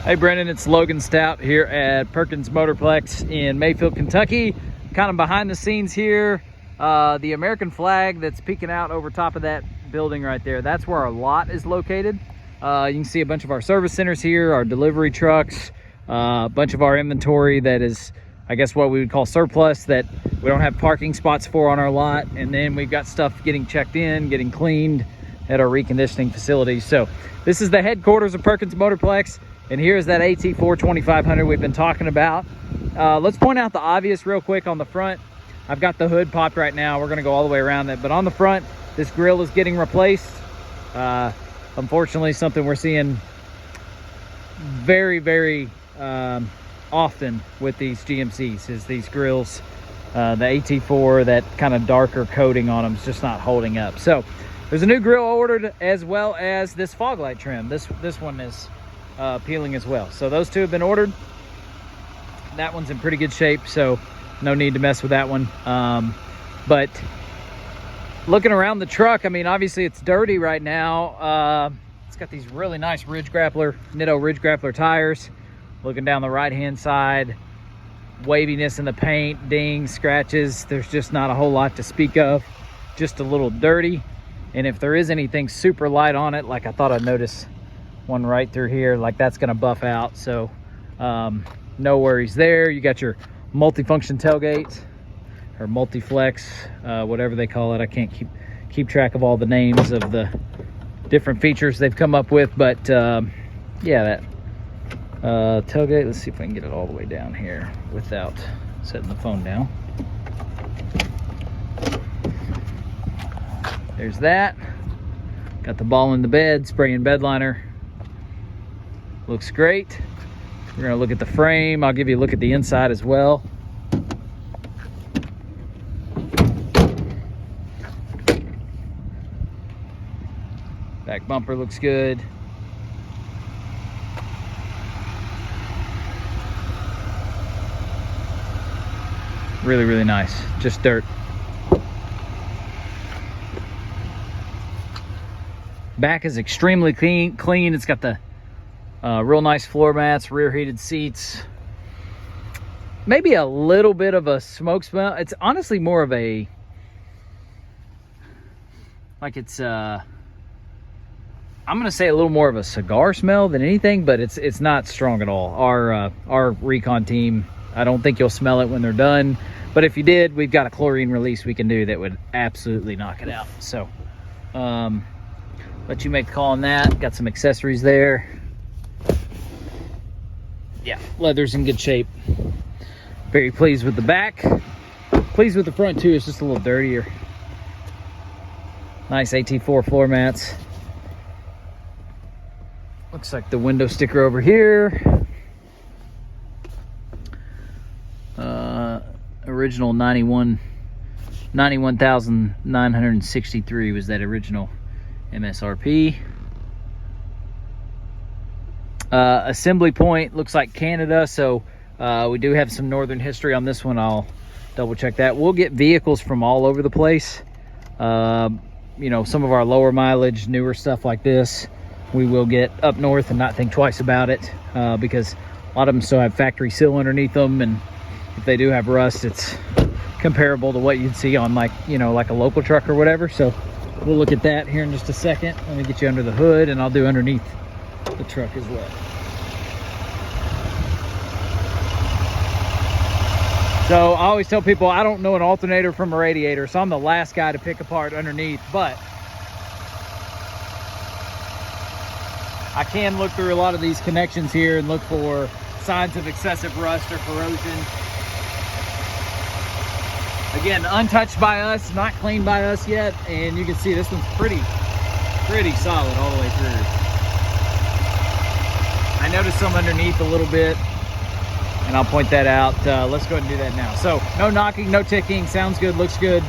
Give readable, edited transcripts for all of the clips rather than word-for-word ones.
Hey Brendan, it's Logan Stout here at Perkins Motorplex in Mayfield, Kentucky. Kind of behind the scenes here. The American flag that's peeking out over top of that building right there, that's where our lot is located. You can see a bunch of our service centers here, our delivery trucks, a bunch of our inventory that is, I guess, what we would call surplus that we don't have parking spots for on our lot. And then we've got stuff getting checked in, getting cleaned at our reconditioning facilities. So this is the headquarters of Perkins Motorplex. And here's that AT4 2500 we've been talking about. Let's point out the obvious real quick on the front. I've got the hood popped right now. We're gonna go all the way around that. But on the front, this grille is getting replaced. Unfortunately, something we're seeing very, very often with these GMCs is these grills. The AT4, that kind of darker coating on them is just not holding up. So there's a new grill ordered, as well as this fog light trim. This one is peeling as well. So those two have been ordered. That one's in pretty good shape, so no need to mess with that one. But looking around the truck, I mean, obviously it's dirty right now. It's got these really nice Nitto Ridge Grappler tires. Looking down the right-hand side, waviness in the paint, dings, scratches. There's just not a whole lot to speak of. Just a little dirty. And if there is anything super light on it, like I thought I noticed one right through here, like that's gonna buff out. So no worries there. You got your multifunction tailgate, or multi-flex, whatever they call it. I can't keep track of all the names of the different features they've come up with, but yeah, that tailgate. Let's see if I can get it all the way down here without setting the phone down. There's that. Got the ball in the bed, spraying bed liner. Looks great. We're gonna look at the frame. I'll give you a look at the inside as well. Back bumper looks good. Really, really nice. Just dirt. Back is extremely clean. It's got the real nice floor mats, rear heated seats. Maybe a little bit of a smoke smell. It's honestly more of a, like it's I'm gonna say a little more of a cigar smell than anything, but it's not strong at all. Our recon team, I don't think you'll smell it when they're done, but if you did, we've got a chlorine release we can do that would absolutely knock it out. So let you make the call on that. Got some accessories there. Yeah, leather's in good shape. Very pleased with the back. Pleased with the front too. It's just a little dirtier. Nice AT4 floor mats. Looks like the window sticker over here. Original 91,963 was that original MSRP. Assembly point looks like Canada, so we do have some northern history on this one. I'll double check that. We'll get vehicles from all over the place. You know, some of our lower mileage, newer stuff like this, we will get up north and not think twice about it, because a lot of them still have factory seal underneath them, and if they do have rust, it's comparable to what you'd see on, like, you know, like a local truck or whatever. So we'll look at that here in just a second. Let me get you under the hood, and I'll do underneath the truck as well. So I always tell people I don't know an alternator from a radiator, so I'm the last guy to pick apart underneath, but I can look through a lot of these connections here and look for signs of excessive rust or corrosion. Again, untouched by us, not cleaned by us yet, and you can see this one's pretty solid all the way through. I noticed some underneath a little bit, and I'll point that out. Let's go ahead and do that now. So no knocking, no ticking, sounds good, looks good,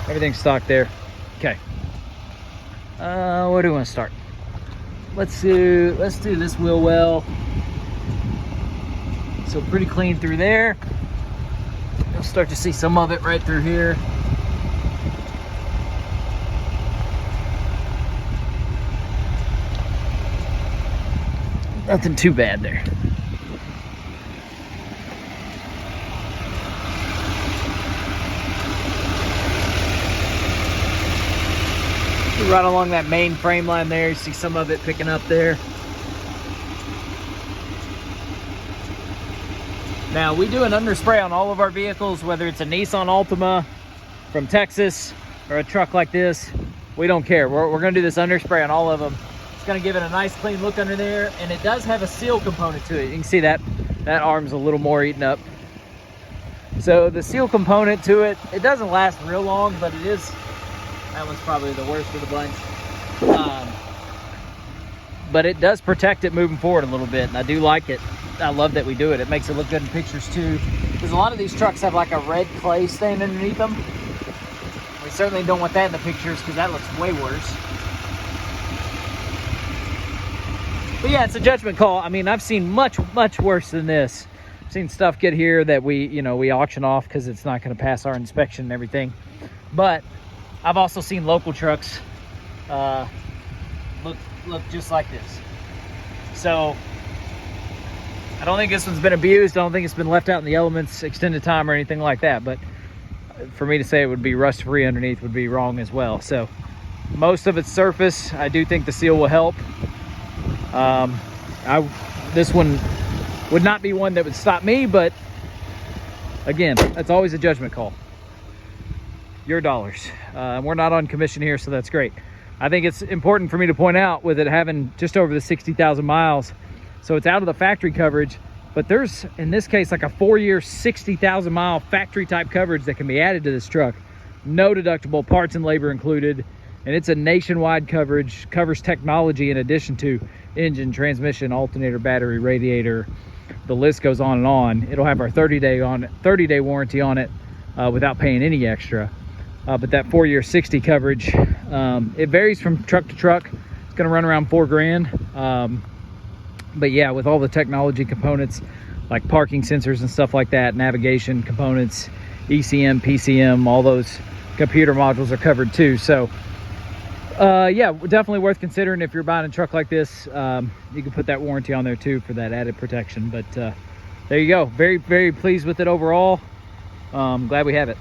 everything's stocked there. Okay, where do we want to start? Let's do this wheel well. So pretty clean through there. You'll start to see some of it right through here. Nothing too bad there. Right along that main frame line there, you see some of it picking up there. Now we do an underspray on all of our vehicles, whether it's a Nissan Altima from Texas or a truck like this. We don't care. We're gonna do this underspray on all of them. It's gonna give it a nice clean look under there, and it does have a seal component to it. You can see that arm's a little more eaten up. So the seal component to it, it doesn't last real long, but it is, that one's probably the worst of the bunch. But it does protect it moving forward a little bit, and I do like it. I love that we do it. It makes it look good in pictures too, because a lot of these trucks have like a red clay stain underneath them. We certainly don't want that in the pictures, because that looks way worse. But yeah, it's a judgment call. I mean, I've seen much worse than this. I've seen stuff get here that we auction off because it's not going to pass our inspection and everything. But I've also seen local trucks look just like this. So I don't think this one's been abused. I don't think it's been left out in the elements extended time or anything like that. But for me to say it would be rust free underneath would be wrong as well. So most of it's surface. I do think the seal will help. This one would not be one that would stop me, but again, that's always a judgment call. Your dollars. We're not on commission here, so that's great. I think it's important for me to point out, with it having just over the 60,000 miles, so it's out of the factory coverage, but there's, in this case, like a 4-year, 60,000 mile factory type coverage that can be added to this truck. No deductible, parts and labor included, and it's a nationwide coverage, covers technology in addition to engine, transmission, alternator, battery, radiator. The list goes on and on. It'll have our 30-day warranty on it without paying any extra. But that 4-year 60 coverage, it varies from truck to truck. It's going to run around $4,000. But yeah, with all the technology components like parking sensors and stuff like that, navigation components, ECM, PCM, all those computer modules are covered too. So yeah, definitely worth considering if you're buying a truck like this. You can put that warranty on there too for that added protection. But there you go. Very pleased with it overall. Glad we have it.